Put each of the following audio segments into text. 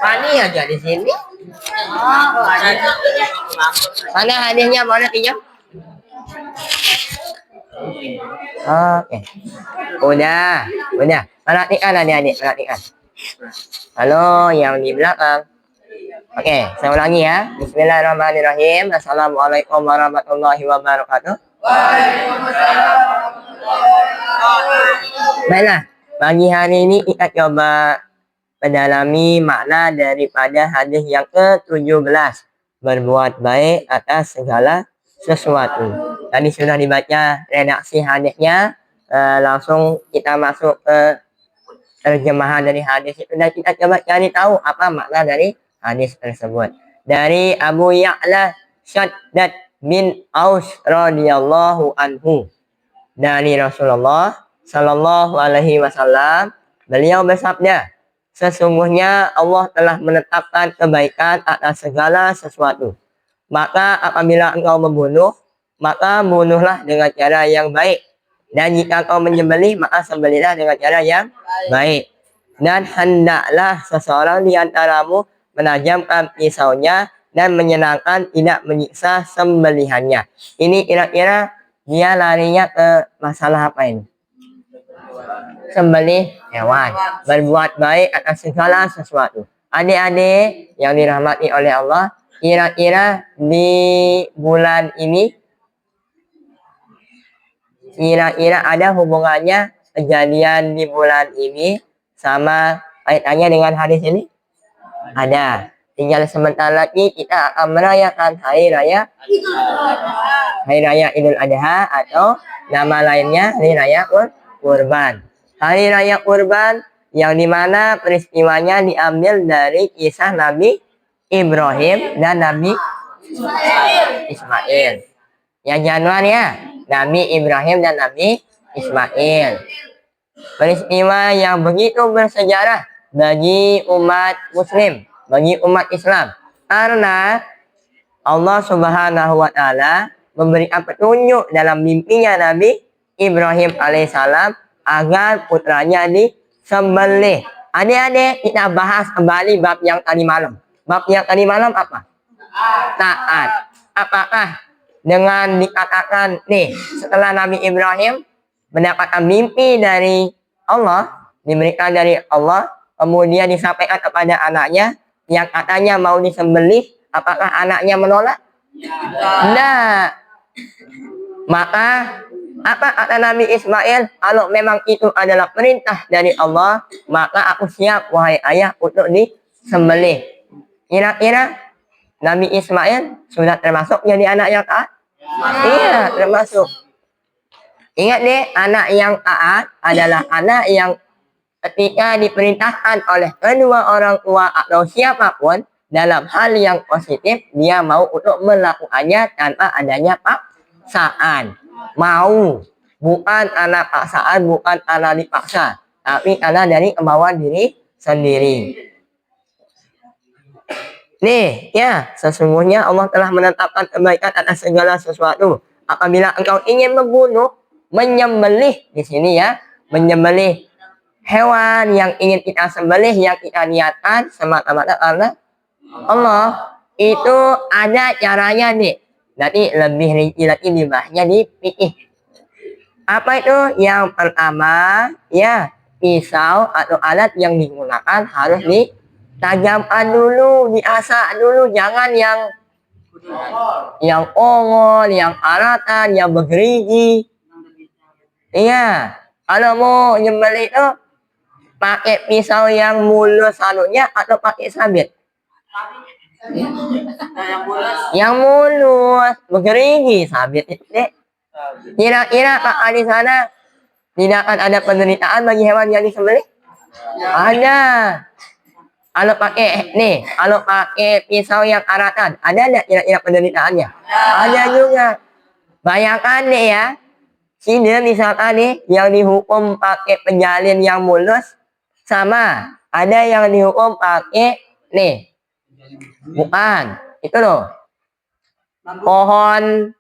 Pani aja di sini. Mana hadiahnya boleh pinjam? Oke. Udah. Perhatikan adik-adik, perhatikan. Halo, yang di belakang. Oke, saya ulangi ya. Bismillahirrahmanirrahim. Assalamualaikum warahmatullahi wabarakatuh. Baiklah, pagi hari ini kita coba mendalami makna daripada hadis yang ke-17. Berbuat baik atas segala sesuatu. Tadi sudah dibaca redaksi hadisnya. Langsung kita masuk ke terjemahan dari hadis itu dan kita coba cari tahu apa makna dari hadis tersebut. Dari Abu Ya'la Shaddad bin Aus radhiyallahu anhu, dari Rasulullah sallallahu alaihi wasallam, beliau bersabda, sesungguhnya Allah telah menetapkan kebaikan atas segala sesuatu. Maka apabila engkau membunuh, maka bunuhlah dengan cara yang baik. Dan jika kau menyembelih, maka sembelihlah dengan cara yang baik. Dan hendaklah seseorang di antaramu menajamkan pisaunya dan menyenangkan tidak menyiksa sembelihannya. Ini kira-kira dia larinya ke masalah apa ini? Sembelih hewan. Berbuat baik atas segala sesuatu. Adik-adik yang dirahmati oleh Allah, kira-kira di bulan ini kira-kira ada hubungannya kejadian di bulan ini sama kaitannya dengan hadis ini? Ada. Tinggal sebentar lagi kita akan merayakan hari raya Idul Adha atau nama lainnya hari raya Kurban. Hari raya Kurban yang dimana peristiwanya diambil dari kisah Nabi Ibrahim dan Nabi Ismail. Yang Januari ya, Nabi Ibrahim dan Nabi Ismail. Peristiwa yang begitu bersejarah bagi umat muslim, bagi umat Islam. Karena Allah Subhanahu wa Ta'ala memberikan petunjuk dalam mimpinya Nabi Ibrahim alaihissalam agar putranya disembelih. Adik-adik, kita bahas kembali bab yang tadi malam. Bab yang tadi malam apa? Taat. Apakah dengan dikatakan nih setelah Nabi Ibrahim mendapatkan mimpi dari Allah, diberikan dari Allah, kemudian disampaikan kepada anaknya yang katanya mau disembelih, apakah anaknya menolak? Tidak. Maka apa kata Nabi Ismail? Kalau memang itu adalah perintah dari Allah, maka aku siap wahai ayah untuk disembelih. Kira-kira Nabi Ismail sudah termasuk jadi anak yang taat? Iya, termasuk. Ingat deh, anak yang taat adalah anak yang ketika diperintahkan oleh kedua orang tua atau siapapun dalam hal yang positif, dia mau untuk melakukannya tanpa adanya paksaan. Mau, bukan karena paksaan, bukan karena dipaksa, tapi karena dari kemauan diri sendiri. Nih, ya, sesungguhnya Allah telah menetapkan kebaikan atas segala sesuatu. Apabila engkau ingin membunuh, menyembelih di sini ya, menyembelih hewan yang ingin kita sembelih, yang kita niatkan semata-mata karena Allah, itu ada caranya nih. Nanti lebih rinci lagi dibahasnya di fikih. Apa itu? Yang pertama, ya, pisau atau alat yang digunakan harus ditajamkan dulu, diasah dulu, jangan yang ongol, yang aratan, yang bergerigi. Iya, kalau mau nyembelih itu pakai pisau yang mulus anunya atau pakai sabit? Yang mulus, bergerigi, sabit itu deh. Kira-kira Pak di sana tidak akan ada penderitaan bagi hewan yang disembelih? Ada. Kalau pakai pisau yang aratan, ada nggak kira-kira penderitaannya? Ada juga. Bayangkan deh ya, sini misalkan nih yang dihukum pakai penjalin yang mulus sama ada yang dihukum pakai nih, bukan itu loh, pohon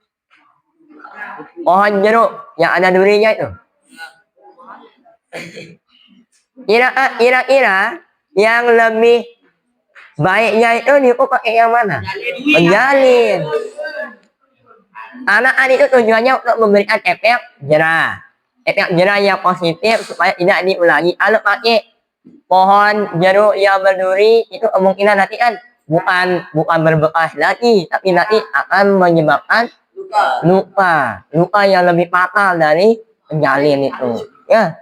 jeruk yang ada durinya itu. Kira-kira Yang lebih baiknya itu diukur pakai yang mana? Menjalin. Anak itu tujuannya untuk memberikan efek jerah. Efek jerah yang positif supaya tidak diulangi. Kalau pakai pohon jeruk yang berduri itu kemungkinan nanti kan bukan berbekas lagi, tapi nanti akan menyebabkan luka yang lebih fatal dari penjalin itu. Ya.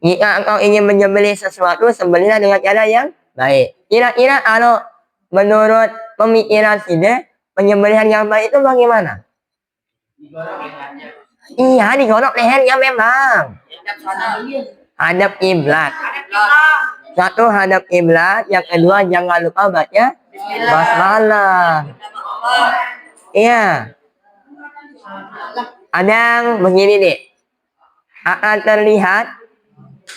Jika engkau ingin menyembelih sesuatu, sembelihlah dengan cara yang baik. Kira-kira kalau menurut pemikiran Side, penyembelihan yang baik itu bagaimana? Iya, digorok lehernya memang. Hadap kiblat. Satu hadap kiblat, yang kedua jangan lupa baca basmalah. Iya. Ada yang begini nih. Akan terlihat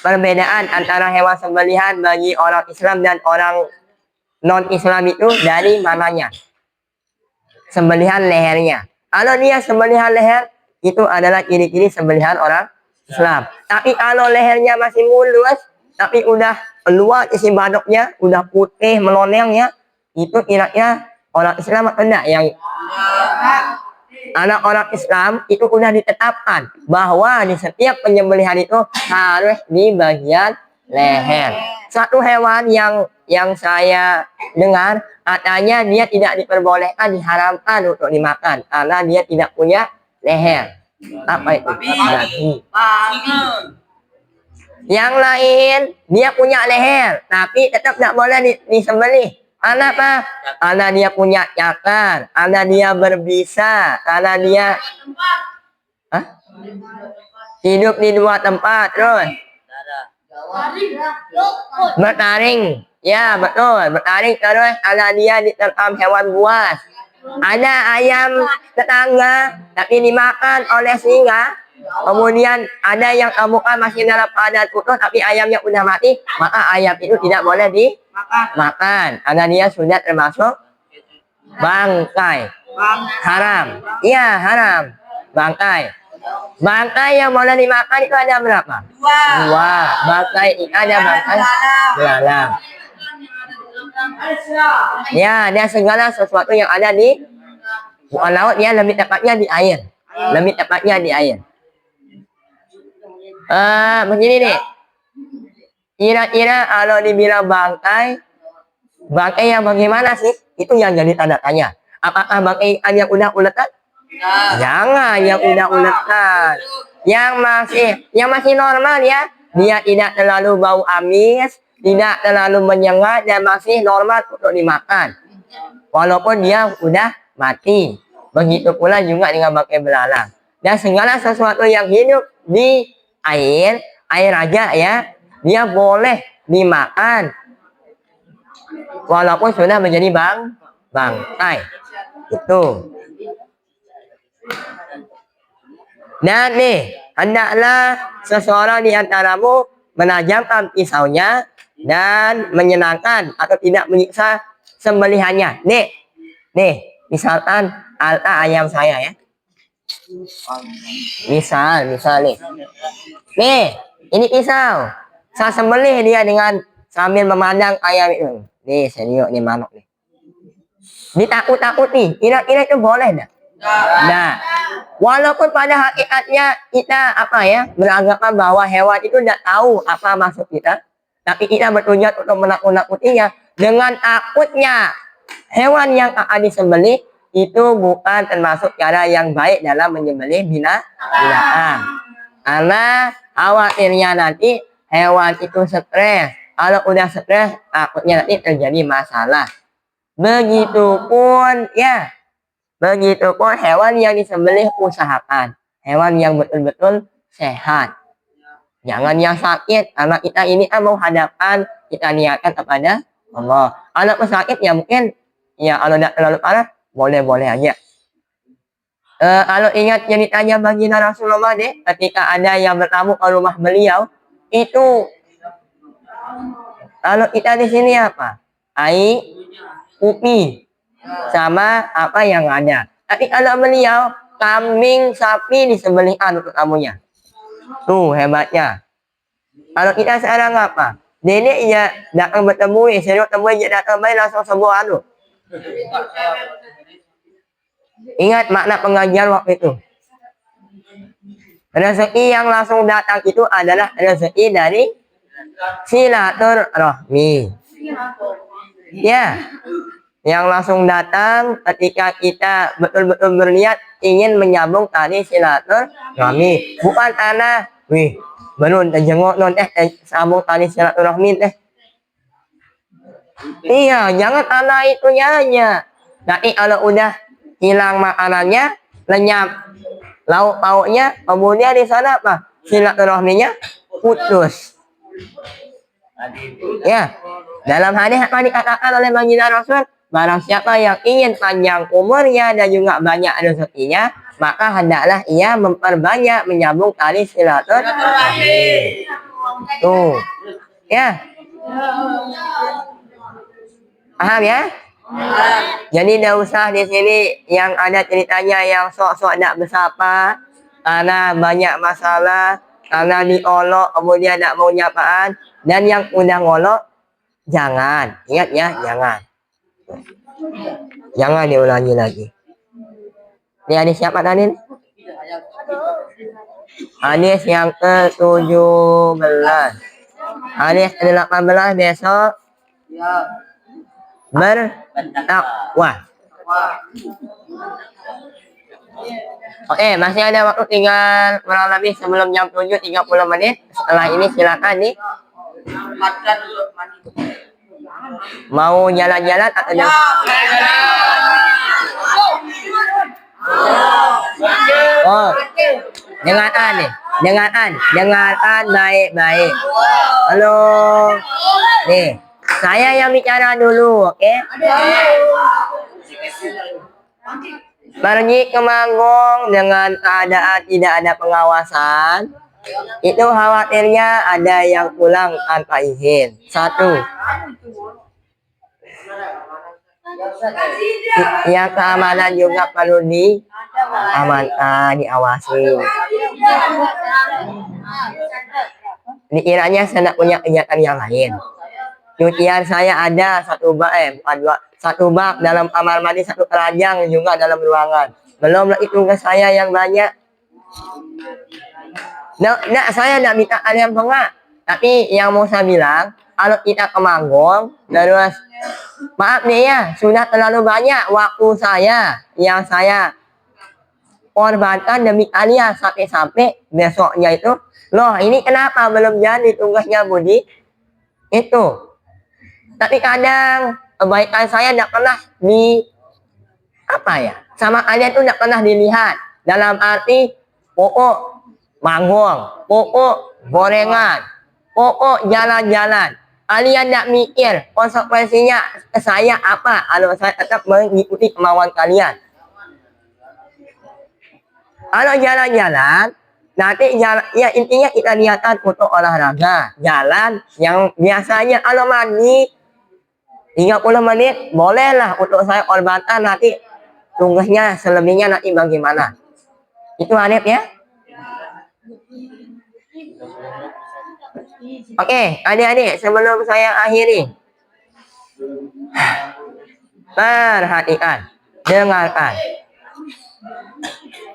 perbedaan antara hewan sembelihan bagi orang Islam dan orang non-Islam itu dari mananya? Sembelihan lehernya. Kalau dia sembelihan leher, itu adalah ciri-ciri sembelihan orang Islam. Tapi kalau lehernya masih mulus, tapi udah keluar isi badoknya, udah putih melonengnya, itu kira-kira orang Islam atau enggak? Yang anak orang Islam itu udah ditetapkan bahwa di setiap penyembelihan itu harus di bagian leher. Satu hewan yang saya dengar katanya dia tidak diperbolehkan, diharamkan untuk dimakan karena dia tidak punya leher. Apa itu? Babi. Yang lain dia punya leher tapi tetap tidak boleh disembelih. Karena apa? Karena dia punya cakar, karena dia berbisa, karena dia hidup di dua tempat terus bertaring. Ya betul, bertaring terus karena dia diterkam hewan buas. Ada ayam tetangga tapi dimakan oleh singa. Kemudian ada yang temukan masih dalam keadaan utuh tapi ayamnya udah mati, maka ayam itu tidak boleh dimakan karena dia sudah termasuk bangkai. Haram. Iya, haram. Bangkai. Bangkai yang boleh dimakan itu ada berapa? Dua. Bangkai ini ada bangkai belalang. Ya, dan segala sesuatu yang ada di bukan laut, ya lebih tepatnya di air. Lebih tepatnya di air. Begini nih. Kira-kira kalau dibilang bangkai yang bagaimana sih? Itu yang jadi tanda tanya. Apakah bangkai ikan yang udah uletan? Jangan yang udah uletan. Yang masih normal ya. Dia tidak terlalu bau amis, tidak terlalu menyengat, dan masih normal untuk dimakan. Walaupun dia udah mati. Begitu pula juga dengan bangkai belalang. Dan segala sesuatu yang hidup di air aja ya, dia boleh dimakan walaupun sudah menjadi bangkai. Itu. Dan nih, hendaklah seseorang di antaramu menajamkan pisaunya dan menyenangkan atau tidak menyiksa sembelihannya. Nih, misalkan alta ayam saya ya. Misal nih. Nih, ini pisau. Saya sembelih dia dengan sambil memandang ayam itu. Nih, serius nih manuk nih. Ditakut-takut nih. Kira-kira itu boleh enggak? Nah, walaupun pada hakikatnya kita beranggapan bahwa hewan itu tidak tahu apa maksud kita, tapi kita bertujuan untuk menakut-nakutinya. Dengan takutnya hewan yang akan disembelih itu bukan termasuk cara yang baik dalam menyembelih binatang. Karena khawatirnya nanti hewan itu stres. Kalau udah stres, takutnya nanti terjadi masalah. Begitupun hewan yang disembelih usahakan hewan yang betul-betul sehat. Jangan yang sakit, karena kita ini mau hadapkan, kita niatkan kepada Allah. Kalau sakit ya mungkin ya kalau tidak terlalu parah boleh-boleh aja. Kalau ingat ceritanya baginda Rasulullah deh, ketika ada yang bertamu ke rumah beliau, itu kalau kita di sini apa? Air, upi, sama apa yang ada. Tapi kalau beliau kambing, sapi disembelihkan untuk tamunya. Tuh hebatnya. Kalau kita sekarang apa? Neneknya datang bertemu, serius temui dia datang baik langsung sebuah anu. Ingat makna pengajian waktu itu. Rezeki yang langsung datang itu adalah rezeki dari silaturahmi. Ya, yang langsung datang ketika kita betul-betul berniat ingin menyambung tali silaturahmi, bukan karena belum terjenguk non sambung tali silaturahmi teh. Iya, jangan karena itunya aja. Nanti kalau udah hilang makanannya, lenyap lauk pauknya, kemudian di sana apa? Silaturahminya putus. Ya, dalam hadis apa dikatakan oleh baginda Rasul? Barang siapa yang ingin panjang umurnya dan juga banyak rezekinya, maka hendaklah ia memperbanyak menyambung tali silaturahmi. Tuh, ya, paham ya? Jadi tidak usah di sini yang ada ceritanya yang sok-sok tidak bersapa karena banyak masalah, karena diolok kemudian tidak mau nyapaan, dan yang udah ngolok jangan, ingat ya, jangan diulangi lagi. Ini hadis siapa tadi? Hadis yang ke-17. Hadis ke-18 besok bertakwa. Oke, masih ada waktu tinggal kurang lebih sebelum jam 7 30 menit. Setelah ini silakan nih. Mau jalan-jalan atau jalan? Oh, dengarkan nih, dengarkan baik-baik. Halo, nih. Saya yang bicara dulu, oke? Pergi ke Manggong dengan keadaan tidak ada pengawasan, itu khawatirnya ada yang pulang tanpa izin. Satu, yang keamanan juga perlu diamankan, diawasi. Dikiranya saya punya kegiatan yang lain. Cucian saya ada satu bak dalam kamar mandi, satu keranjang juga dalam ruangan. Belum lagi tugas saya yang banyak. Nah, saya tidak minta kalian pengak. Tapi yang mau saya bilang, kalau kita ke Manggong, terus maaf nih ya, sudah terlalu banyak waktu saya yang saya korbankan demi kalian sampai besoknya itu. Loh, ini kenapa belum jadi tugasnya Budi? Itu. Tapi kadang kebaikan saya tidak pernah sama kalian itu tidak pernah dilihat. Dalam arti pokok Manggong, pokok gorengan, pokok jalan-jalan. Kalian tidak mikir konsekuensinya saya apa kalau saya tetap mengikuti kemauan kalian. Kalau jalan-jalan, nanti jalan, ya intinya kita niatkan untuk olahraga. Jalan yang biasanya kalau mandi 30 menit bolehlah untuk saya korbankan, nanti tugasnya selebihnya nanti bagaimana. Itu Hanif ya. Oke, adik-adik, sebelum saya akhiri, perhatikan, dengarkan.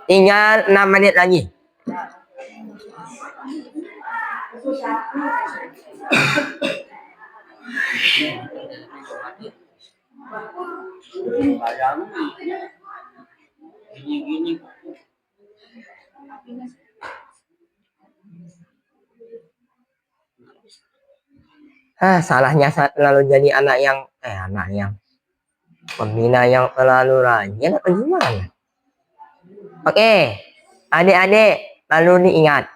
Tinggal 6 menit lagi. Salahnya saya terlalu jadi anak yang pembina yang terlalu rajin atau gimana? Oke, adik-adik perlu diingat.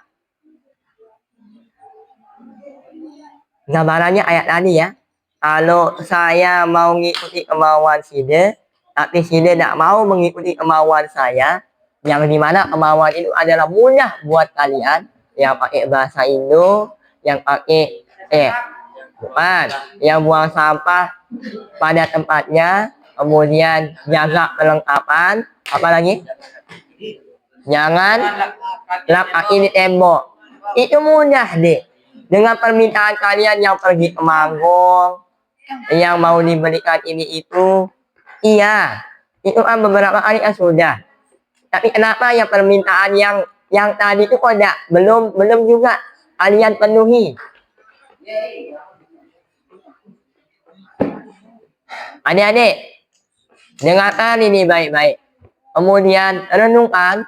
Gambarannya ayat tadi ya. Kalau saya mau mengikuti kemauan Side, tapi Side tidak mau mengikuti kemauan saya, yang dimana kemauan itu adalah mudah buat kalian, yang pakai bahasa Indo, yang pakai yang buang sampah pada tempatnya, kemudian jaga perlengkapan, apalagi jangan lap kaki di tembok. Itu mudah deh. Dengan permintaan kalian yang pergi ke Manggong, yang mau diberikan ini itu, iya, itu kan beberapa kali kan sudah. Tapi kenapa yang permintaan yang tadi itu kok belum juga kalian penuhi? Adik-adik, dengarkan ini baik-baik. Kemudian renungkan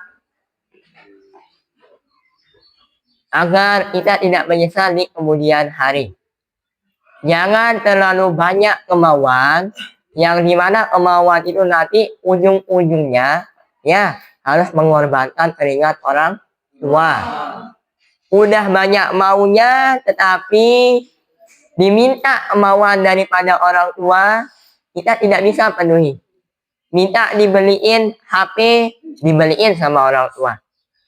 agar kita tidak menyesal di kemudian hari. Jangan terlalu banyak kemauan, yang dimana kemauan itu nanti ujung-ujungnya ya harus mengorbankan keringat orang tua. Udah banyak maunya, tetapi diminta kemauan daripada orang tua, kita tidak bisa penuhi. Minta dibeliin HP, dibeliin sama orang tua.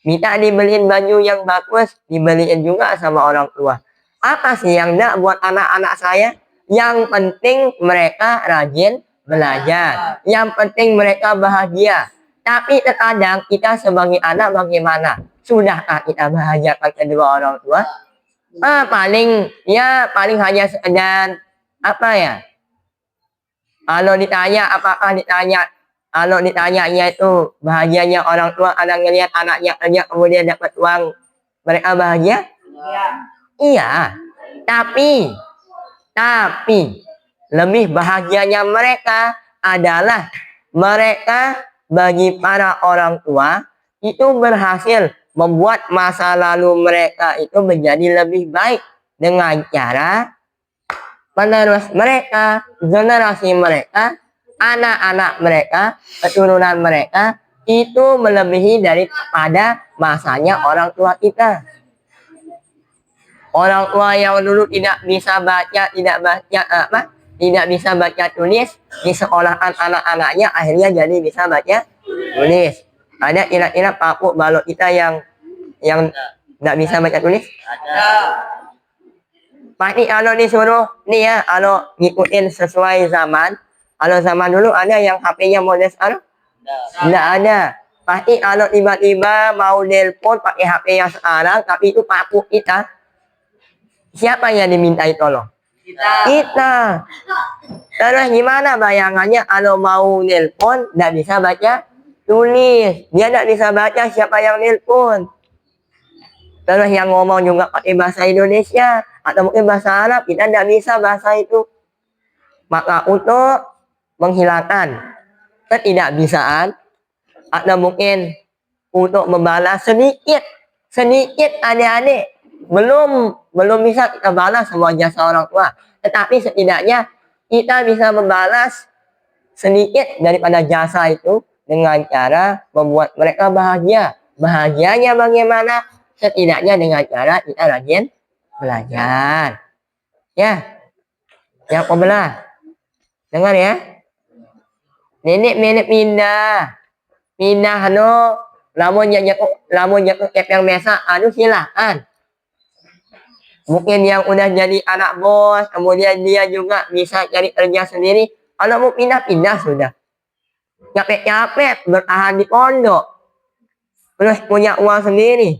Minta dibeliin baju yang bagus, dibeliin juga sama orang tua. Apa sih yang enggak buat anak-anak saya? Yang penting mereka rajin belajar. Yang penting mereka bahagia. Tapi terkadang kita sebagai anak bagaimana? Sudahkah kita bahagiakan kedua orang tua? Paling hanya sekedar apa ya? Kalau ditanya itu bahagianya orang tua, ada ngelihat anaknya kerja kemudian dapat uang, mereka bahagia? Iya. Tapi lebih bahagianya mereka adalah mereka bagi para orang tua itu berhasil membuat masa lalu mereka itu menjadi lebih baik dengan cara penerus mereka, generasi mereka, anak-anak mereka, keturunan mereka itu melebihi daripada masanya orang tua kita. Orang tua yang dulu tidak bisa baca, tidak bisa baca tulis, disekolahkan anak-anaknya akhirnya jadi bisa baca tulis. Ada kira-kira Pak balok kita yang tidak bisa baca tulis? Pasti kalau disuruh nih ya, kalau ngikutin sesuai zaman, kalau zaman dulu ada yang HP-nya model sekarang? Tidak ada. Pasti kalau tiba-tiba mau nelpon pakai HP yang sekarang, tapi itu paku kita, siapa yang dimintai tolong? Kita. Terus gimana bayangannya kalau mau nelpon, tidak bisa baca tulis. Dia tidak bisa baca, siapa yang nelpon? Terus yang ngomong juga pakai bahasa Indonesia atau mungkin bahasa Arab, kita tidak bisa bahasa itu. Maka untuk menghilangkan ketidakbisaan atau mungkin untuk membalas sedikit adik-adik belum bisa kita balas semua jasa orang tua, tetapi setidaknya kita bisa membalas sedikit daripada jasa itu dengan cara membuat mereka bahagia. Bahagianya bagaimana? Setidaknya dengan cara kita rajin belajar. Ya, yang kebelah. Dengar ya. Nenek pindah lamun jakuk kepeng mesa, silakan. Mungkin yang udah jadi anak bos, kemudian dia juga bisa cari kerja sendiri. Kalau mau pindah sudah. Capek-capek bertahan di pondok, terus punya uang sendiri,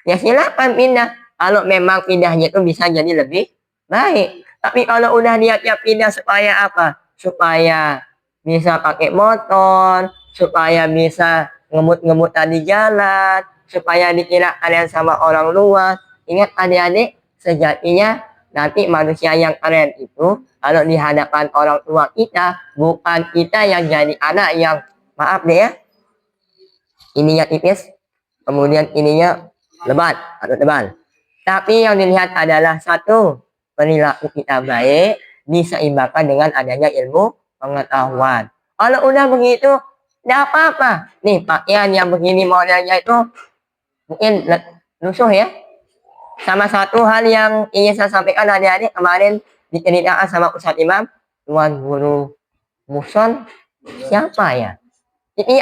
ya silakan pindah. Kalau memang pindahnya itu bisa jadi lebih baik. Tapi kalau udah niatnya pindah supaya apa? Supaya bisa pakai motor, supaya bisa ngemut-ngemut di jalan, supaya dikira kalian sama orang luar. Ingat adik-adik, sejatinya nanti manusia yang keren itu kalau di hadapan orang tua kita, bukan kita yang jadi anak yang, maaf deh ya, ininya tipis, kemudian ininya lebat atau tebal. Tapi yang dilihat adalah satu, perilaku kita baik diseimbangkan dengan adanya ilmu pengetahuan. Kalau udah begitu, tidak apa-apa. Nih pakaian yang begini modelnya itu mungkin lusuh ya. Sama satu hal yang ingin saya sampaikan adik-adik, kemarin diceritakan sama Ustadz Imam, Tuan Guru Muson, siapa ya? Ini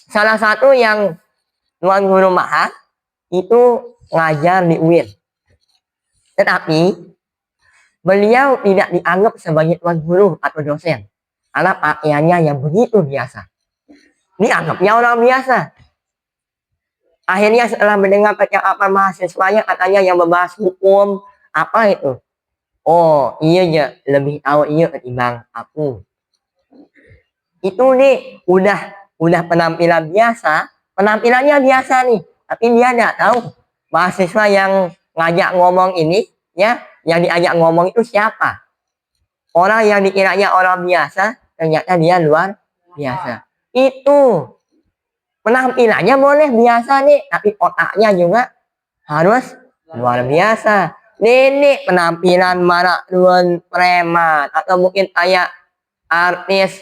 salah satu yang Tuan Guru Mahat itu ngajar di UIN. Tetapi beliau tidak dianggap sebagai tuan guru atau dosen karena pakaiannya yang begitu biasa. Dianggapnya orang biasa. Akhirnya setelah mendengar percakapan mahasiswanya, katanya yang membahas hukum, Apa itu? Oh, iya ya, lebih tahu iya ketimbang aku. Itu nih udah penampilan biasa, penampilannya biasa nih, tapi dia nggak tahu mahasiswa yang ngajak ngomong ini ya, yang diajak ngomong itu siapa. Orang yang dikiranya orang biasa, ternyata dia luar biasa. Itu penampilannya boleh biasa nih, tapi otaknya juga harus luar biasa. Ini penampilan maraton preman atau mungkin kayak artis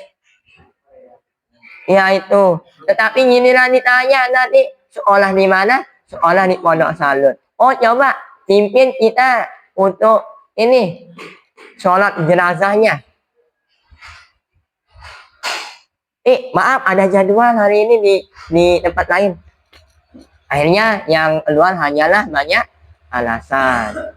ya itu. Tetapi giliran ditanya nanti sekolah di mana? Sekolah di Pondok Salud. Oh coba pimpin kita untuk ini sholat jenazahnya. Maaf ada jadwal hari ini di tempat lain. Akhirnya yang keluar hanyalah banyak alasan.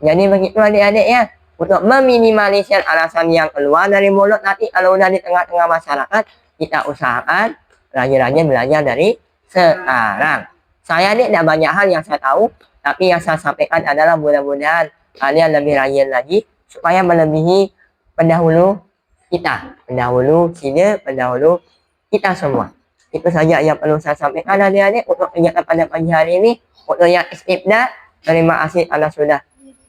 Jadi begitu adik-adik ya. Untuk meminimalisir alasan yang keluar dari mulut nanti kalau udah di tengah-tengah masyarakat, kita usahakan rajin-rajin belajar dari sekarang. Saya ini tidak banyak hal yang saya tahu, tapi yang saya sampaikan adalah mudah-mudahan kalian lebih rajin lagi supaya melebihi pendahulu kita, pendahulu sini, pendahulu kita semua. Itu saja yang perlu saya sampaikan adik-adik untuk kegiatan pada pagi hari ini. Untuk yang istibda, terima kasih Anda sudah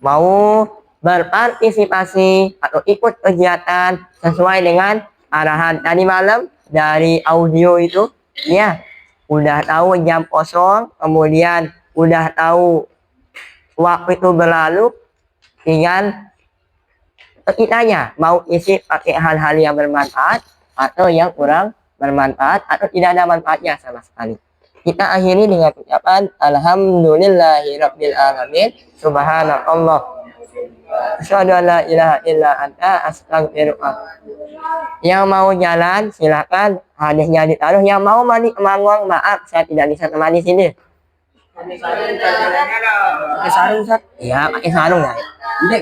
mau berpartisipasi atau ikut kegiatan sesuai dengan arahan tadi malam dari audio itu ya. Udah tahu jam kosong, kemudian udah tahu waktu itu berlalu, tinggal kitanya mau isi pakai hal-hal yang bermanfaat atau yang kurang bermanfaat atau tidak ada manfaatnya sama sekali. Kita akhiri dengan ucapan alhamdulillahirabbil alamin, subhanallah, asyhadu an la ilaha illa anta, astaghfiruka. Yang mau jalan silakan, hadisnya ditaruh. Yang mau mandi mangong, maaf saya tidak bisa temani sini. Pakai sarung, Ustaz? Iya, pakai sarung ya. Ini